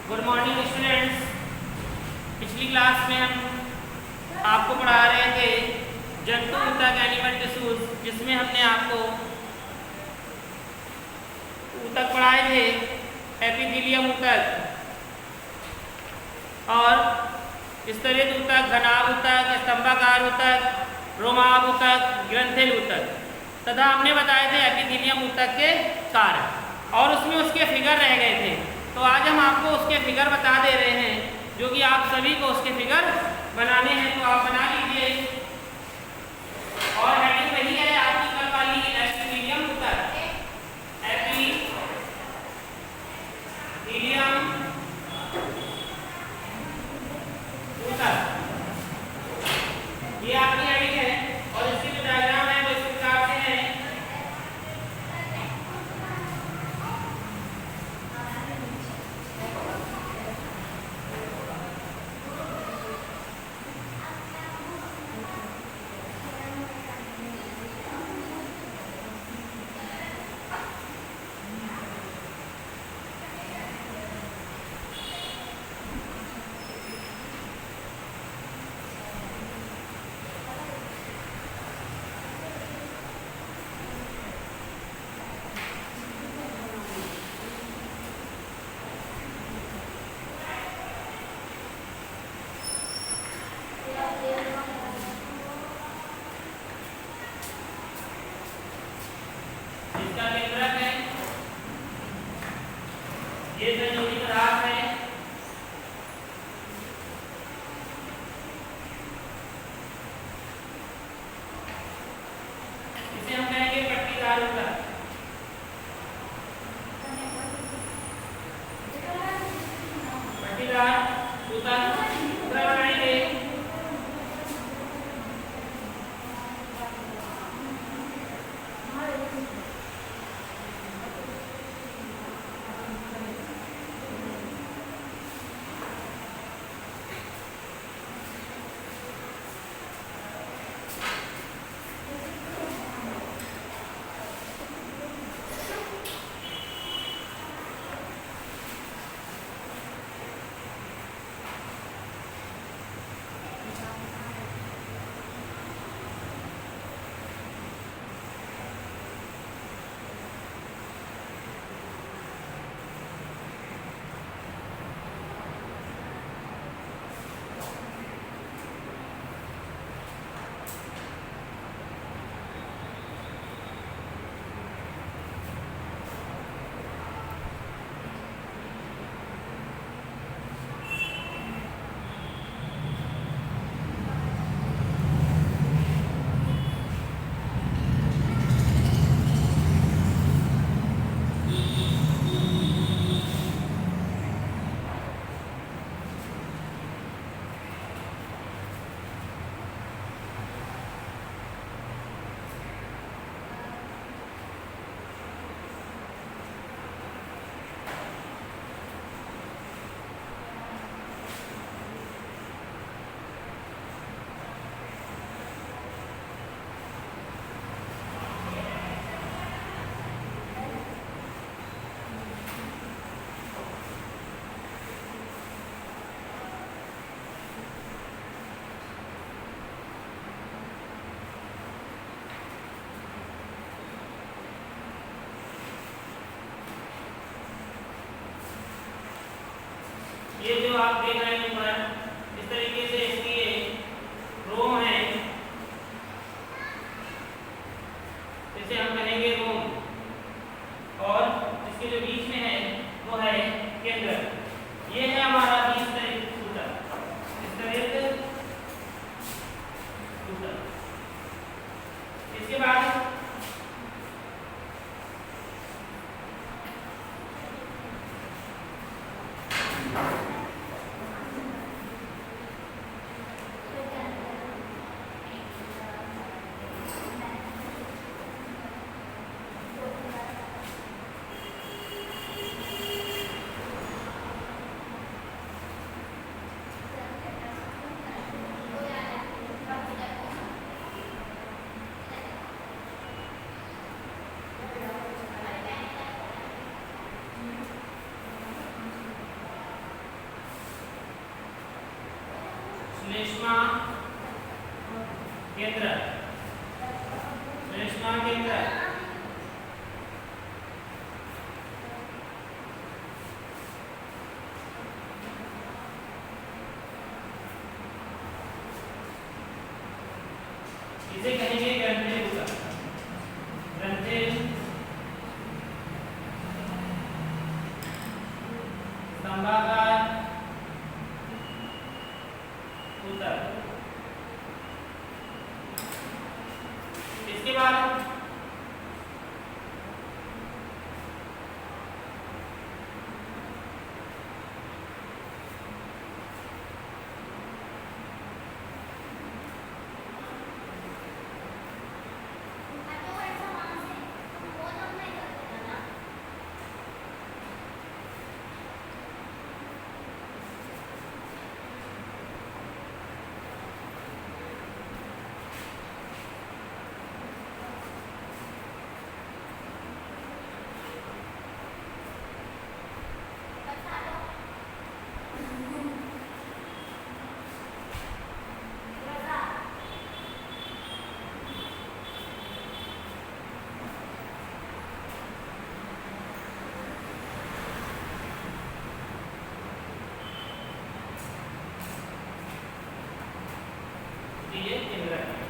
Good morning students. पिछली class में हम आपको पढ़ा रहे थे जंतु ऊतक एनिमल टिश्यूज, जिसमें हमने आपको ऊतक पढ़ाए थे एपिथेलियम ऊतक और स्तरित ऊतक, घनाभ ऊतक, स्तंभाकार ऊतक, रोमाभ ऊतक, ग्रंथिल ऊतक तथा हमने बताए थे एपिथेलियम ऊतक के कार्य और उसमें उसके फिगर रह गए थे। तो आज हम आपको उसके फिगर बता दे रहे हैं, जो कि आप सभी को उसके फिगर बनाने हैं। तो आप बना लीजिए और हेडिंग वही है आपकी कल वाली एपिथेलियम ऊतक। एपिथेलियम ऊतक ये आपकी हेडिंग है और इसकी जो डायग्राम है वो इस प्रकार से है। इसका केंद्रक है, ये संयोजी पदार्थ है, इसे हम कहेंगे पट्टीदार ऊतक। पट्टीदार ऊतक दूसरा बनाएंगे ये जो आप देख रहे हैं ऊपर इस तरीके से इसकी ये रोम है, इसे हम कहेंगे रोम और इसके जो बीच में है वो है केंद्र। ये है हमारा स्तरित ऊतक। स्तरित ऊतक इसके बाद श्लेष्मा केंद्र, श्लेष्मा केंद्र, इसे कहेंगे ग्रंथिल ऊतक, ग्रंथिल स्तंभाकार ऊतक। इसके बाद ये केंद्र है।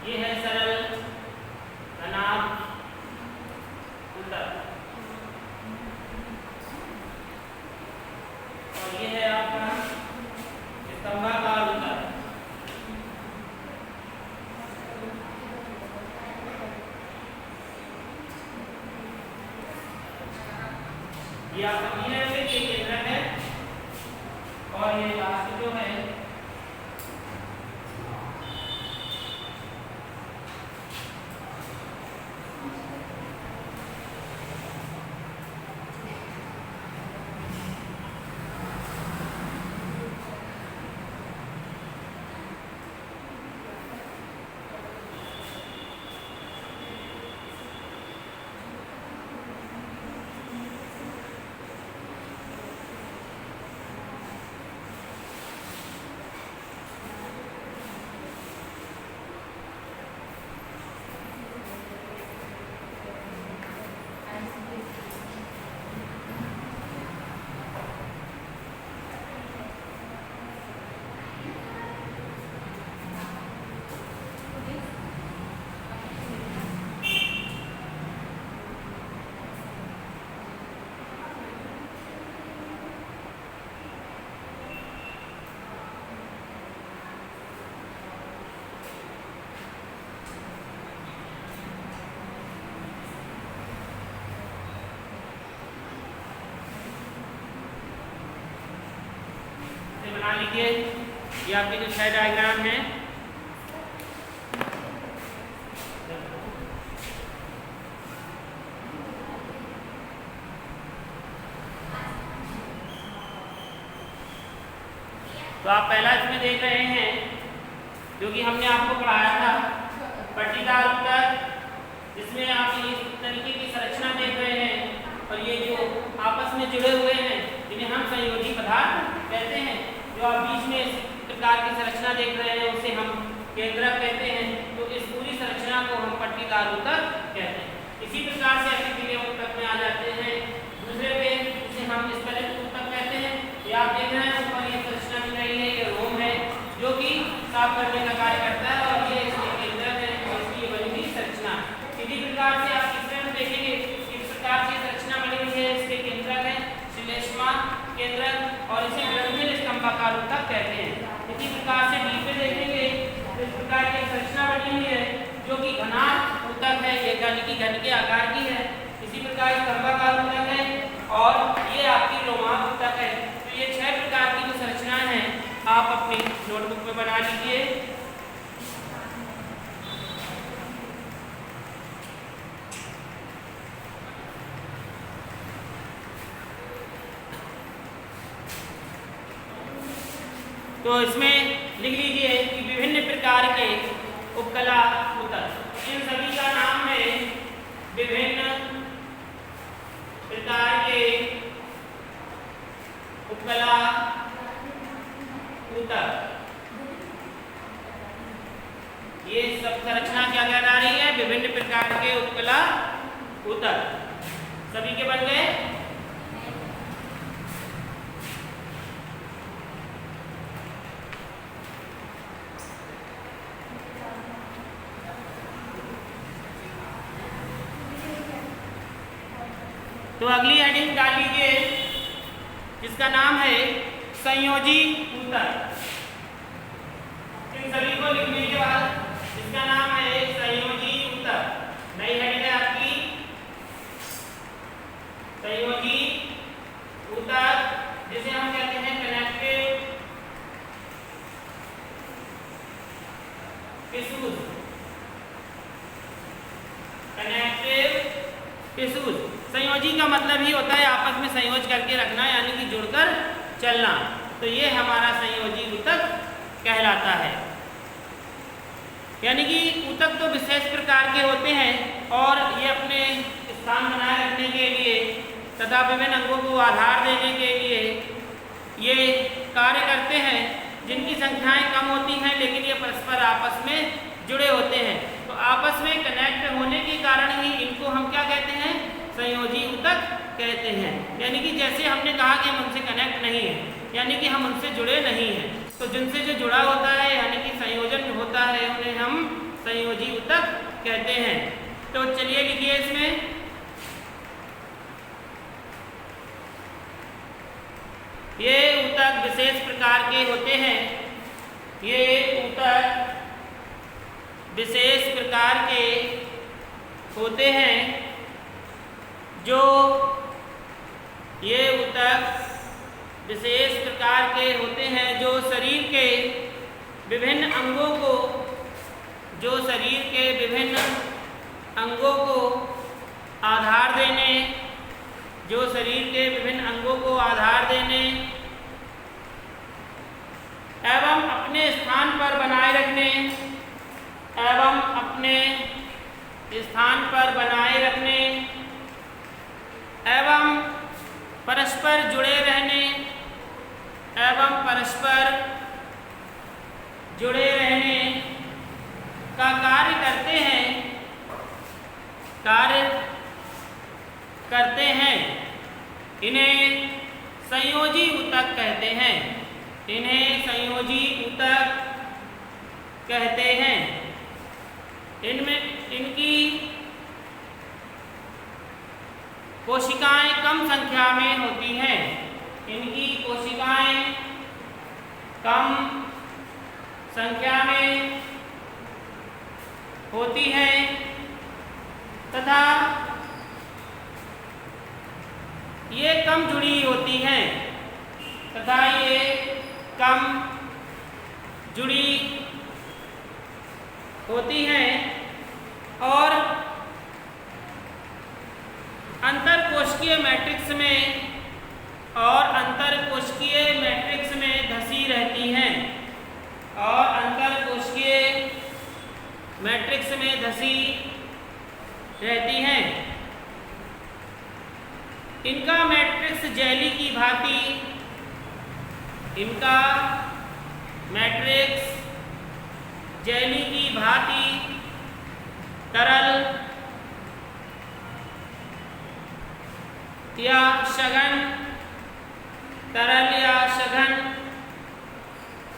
ये है सरल अनाभ ऊतक और ये है आपका स्तंभाकार ऊतक। ये आपका मीनर के केंद्र है और ये लास्ट जो है लीजिए। ये आपके जो 6 डायग्राम हैं, तो आप पहला इसमें देख रहे हैं जो कि हमने आपको पढ़ाया था पट्टीदार ऊतक, जिसमें आप इस तरीके की संरचना देख रहे हैं और ये जो आपस में जुड़े हुए हैं जिन्हें हम संयोजी पदार्थ कहते हैं। जो आप बीच में इस प्रकार की संरचना देख रहे हैं उसे हम केंद्रक कहते हैं। तो इस पूरी संरचना को हम पट्टीदार ऊतक कहते हैं। इसी प्रकार से एपिथेलियम ऊतक में आ जाते हैं दूसरे पे, जिसे हम स्केलेटल ऊतक कहते हैं। ये आप देख रहे हैं ऊपर ये संरचना दिख रही है, ये रोम है जो कि साफ करने का कार्य करता है और ये इसके केंद्रक है और इसकी ये बनी हुई संरचना। इसी प्रकार से आप तीसरे में देखेंगे किस प्रकार से संरचना बनी हुई है। इसके केंद्रक है श्लेष्मा केंद्रक और इसे ग्रंथिल स्तंभाकार ऊतक कहते हैं। इसी प्रकार से डी पे देखेंगे इस प्रकार की संरचना बनी हुई है जो कि घनार ऊतक है, ये घन की घन के आकार की है। इसी प्रकार स्तंभाकार ऊतक है और ये आपकी रोमांस ऊतक है। तो ये 6 प्रकार की जो संरचनाएं हैं आप अपनी नोटबुक में बना लीजिए। तो इसमें लिख लीजिए कि विभिन्न प्रकार के उपकला ऊतक, इन सभी का नाम है विभिन्न प्रकार के उपकला ऊतक। ये सब संरचना क्या कहला रही है? विभिन्न प्रकार के उपकला ऊतक। सभी के बन गए। तो अगली हेडिंग डाल लीजिए जिसका नाम है संयोजी ऊतक। इन सभी को लिखने के बाद इसका नाम है संयोजी ऊतक। नई हेडिंग है आपकी संयोजी ऊतक, जिसे हम कहते हैं कनेक्टिव टिश्यूज। कनेक्टिव टिश्यूज संयोजी का मतलब ही होता है आपस में संयोज करके रखना, यानी कि जुड़कर चलना। तो ये हमारा संयोजी ऊतक कहलाता है। यानी कि ऊतक तो विशेष प्रकार के होते हैं और ये अपने स्थान बनाए रखने के लिए तथा विभिन्न अंगों को आधार देने के लिए ये कार्य करते हैं, जिनकी संख्याएं कम होती हैं लेकिन ये परस्पर आपस में जुड़े होते हैं। तो आपस में कनेक्ट होने के कारण ही इनको हम क्या कहते हैं? संयोजी ऊतक कहते हैं। यानी कि जैसे हमने कहा कि हम उनसे कनेक्ट नहीं है, यानी कि हम उनसे जुड़े नहीं हैं। तो जिनसे जो जुड़ा होता है यानी कि संयोजन होता है उन्हें हम संयोजी ऊतक कहते हैं। तो चलिए लिखिए इसमें ये ऊतक विशेष प्रकार के होते हैं। ये ऊतक विशेष प्रकार के होते हैं जो ये ऊतक विशेष प्रकार के होते हैं जो शरीर के विभिन्न अंगों को आधार देने एवं अपने स्थान पर बनाए रखने एवं परस्पर जुड़े रहने का कार्य करते हैं। इन्हें संयोजी ऊतक कहते हैं। इनमें इनकी कोशिकाएं कम संख्या में होती हैं। तथा ये कम जुड़ी होती हैं तथा ये कम जुड़ी होती हैं और अंतरकोशिकीय मैट्रिक्स में धसी रहती हैं और अंतरकोशिकीय मैट्रिक्स में धसी रहती हैं। इनका मैट्रिक्स जेली की भांति तरल या सघन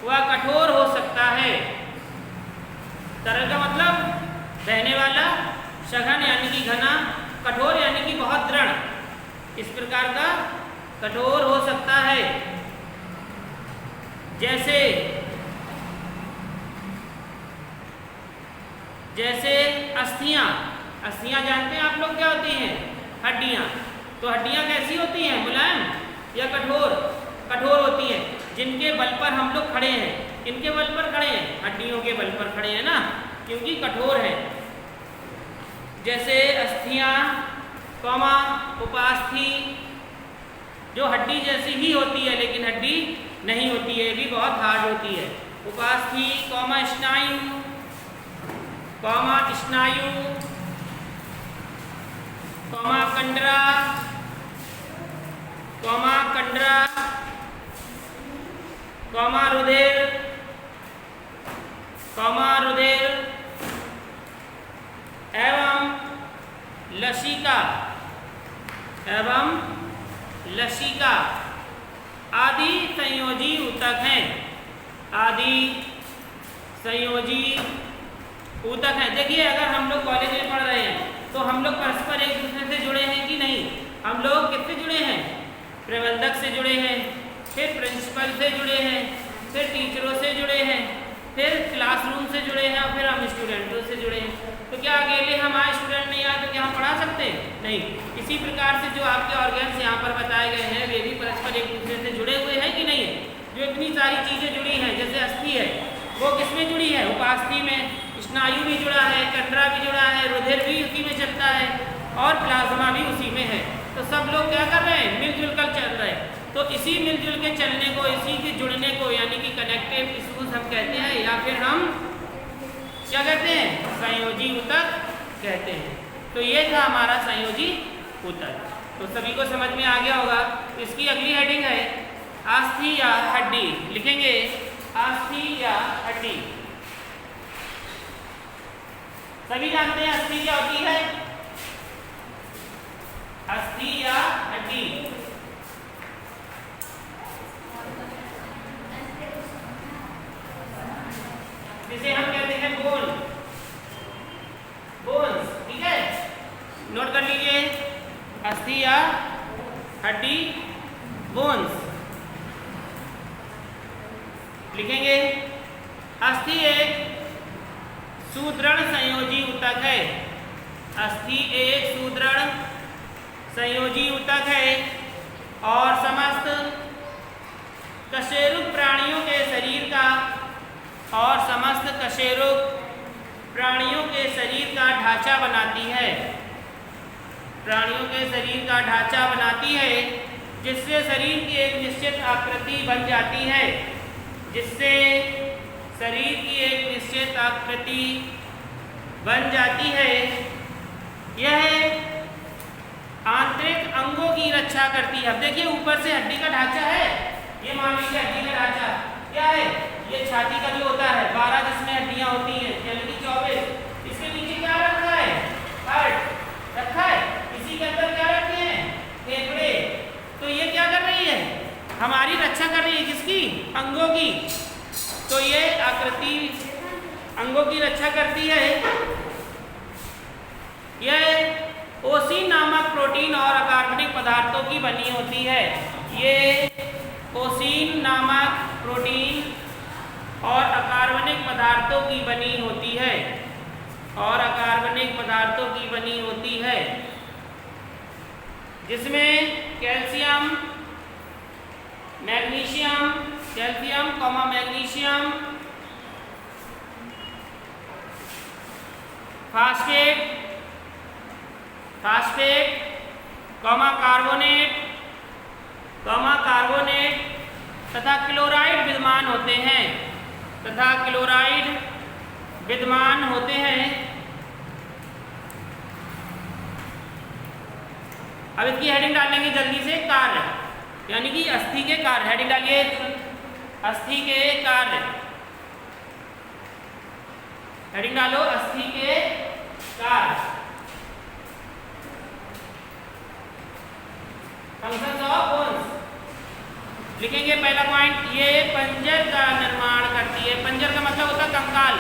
व कठोर हो सकता है। तरल का मतलब बहने वाला, सघन यानी कि घना, कठोर यानी कि बहुत दृढ़, इस प्रकार का कठोर हो सकता है। जैसे अस्थियां जानते हैं आप लोग क्या होती हैं? हड्डियां। तो हड्डियां कैसी होती हैं? मुलायम या कठोर? कठोर होती हैं। जिनके बल पर हम लोग खड़े हैं, इनके बल पर खड़े हैं, हड्डियों के बल पर खड़े हैं ना, क्योंकि कठोर है। जैसे अस्थियां, उपास्थि जो हड्डी जैसी ही होती है लेकिन हड्डी नहीं होती है, भी बहुत हार्ड होती है। उपास्थि, स्नायु, कंडरा, रुधिर एवं लसिका आदि संयोजी ऊतक हैं। देखिए, अगर हम लोग कॉलेज में पढ़ रहे हैं तो हम लोग परस्पर एक दूसरे से जुड़े हैं कि नहीं? हम लोग किससे जुड़े हैं? प्रबंधक से जुड़े हैं, फिर प्रिंसिपल से जुड़े हैं, फिर टीचरों से जुड़े हैं, फिर क्लासरूम से जुड़े हैं और फिर हम स्टूडेंटों से जुड़े हैं। तो क्या अकेले हमारे स्टूडेंट नहीं आए तो क्या हम पढ़ा सकते हैं? नहीं। इसी प्रकार से जो आपके ऑर्गन्स यहाँ पर बताए गए हैं वे भी परस्पर एक दूसरे से जुड़े हुए हैं कि नहीं है? जो इतनी सारी चीज़ें जुड़ी हैं, जैसे अस्थि है वो किसमें जुड़ी है? उपास्थि में। स्नायु भी जुड़ा है, कंडरा भी जुड़ा है, रुधिर भी उसी में चलता है और प्लाज्मा भी उसी में है। तो सब लोग क्या कर रहे हैं? मिलजुल कर चल रहे हैं। तो इसी मिलजुल के चलने को, इसी के जुड़ने को यानी कि कनेक्टिव टिश्यूज हम कहते हैं, या फिर हम क्या कहते हैं? संयोजी ऊतक कहते हैं। तो ये था हमारा संयोजी ऊतक। तो सभी को समझ में आ गया होगा। तो इसकी अगली हेडिंग है अस्थि या हड्डी। लिखेंगे अस्थि या हड्डी। सभी जानते हैं अस्थि क्या होती है? अस्थि या हड्डी। जिसे हम कहते हैं बोन्स। ठीक है, नोट कर लीजिए, अस्थि या हड्डी, बोन्स। लिखेंगे अस्थि एक सुदृढ़ संयोजी ऊतक है। अस्थि एक सुदृढ़ संयोजी ऊतक है और समस्त कशेरुक प्राणियों के शरीर का ढांचा बनाती है। जिससे शरीर की एक निश्चित आकृति बन जाती है। यह आंतरिक अंगों की रक्षा करती है। अब देखिए, ऊपर से हड्डी का ढांचा है, ये मान लीजिए हड्डी का ढांचा क्या है? ये छाती का जो होता है 12 जिसमें हड्डियां होती हैं, यानी कि 24। इसके नीचे क्या रखा है? हार्ट रखा है। इसी के अंदर क्या रखे हैं? फेफड़े। तो ये क्या कर रही है? हमारी रक्षा कर रही है। किसकी? अंगों की। तो ये आकृति अंगों की रक्षा करती है। यह ओसीन नामक प्रोटीन और अकार्बनिक पदार्थों की बनी होती है। ये ओसीन नामक प्रोटीन और अकार्बनिक पदार्थों की बनी होती है, जिसमें calcium, magnesium, calcium comma magnesium, phosphate comma carbonate तथा क्लोराइड विद्यमान होते हैं अब इसकी हेडिंग डालेंगे जल्दी से, कार्य यानी कि अस्थि के कार्य। हेडिंग डालिए, अस्थि के कार्य। हेडिंग डालो, अस्थि के कार्य। फंक्शंस ऑफ बोन्स लिखेंगे। पहला पॉइंट, ये पंजर का निर्माण करती है। पंजर का मतलब होता है कंकाल।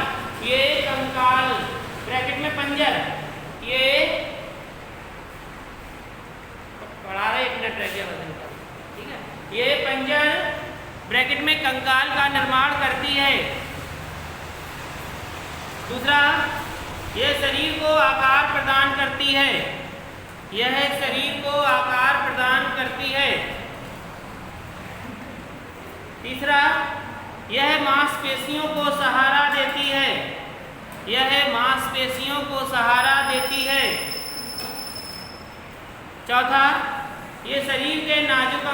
ये कंकाल ब्रैकेट में पंजर, ये पढ़ा रहे, 1 मिनट रह गया बदल का, ठीक है। ये पंजर ब्रैकेट में कंकाल का निर्माण करती है। दूसरा, यह शरीर को आकार प्रदान करती है। तीसरा, यह मांसपेशियों को सहारा देती है। चौथा, ये शरीर के नाजुक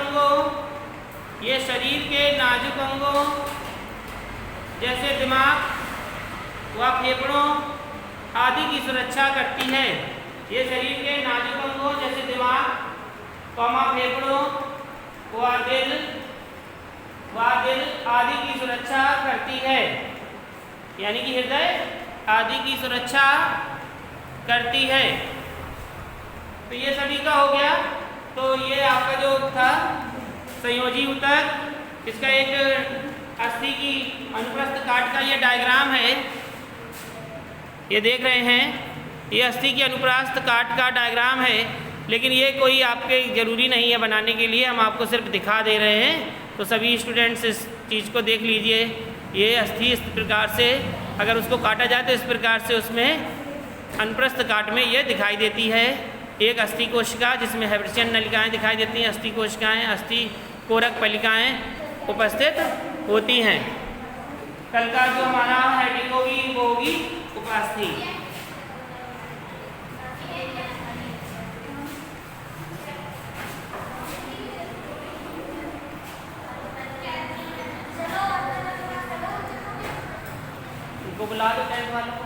अंगों जैसे दिमाग व फेफड़ों आदि की सुरक्षा करती है। ये शरीर के नाजुक अंगों जैसे दिमाग, फेफड़ों व दिल आदि की सुरक्षा करती है, यानी कि हृदय आदि की सुरक्षा करती है। तो ये सभी का हो गया। तो ये आपका जो था संयोजी ऊतक, इसका एक अस्थि की अनुप्रस्थ काट का ये डायग्राम है, ये देख रहे हैं। ये अस्थि की अनुप्रस्थ काट का डायग्राम है, लेकिन ये कोई आपके ज़रूरी नहीं है बनाने के लिए, हम आपको सिर्फ दिखा दे रहे हैं। तो सभी स्टूडेंट्स इस चीज़ को देख लीजिए। ये अस्थि इस प्रकार से अगर उसको काटा जाए तो इस प्रकार से उसमें अनुप्रस्थ काट में ये दिखाई देती है। एक अस्थि कोशिका जिसमें हेब्रिशियन नलिकाएँ दिखाई देती हैं, अस्थि कोशिकाएँ, अस्थि कोरक पलिकाएँ उपस्थित होती हैं। कल का जो हमारा हेडिंग होगी वो होगी उपास्थि। बुला दो 10 वालों को।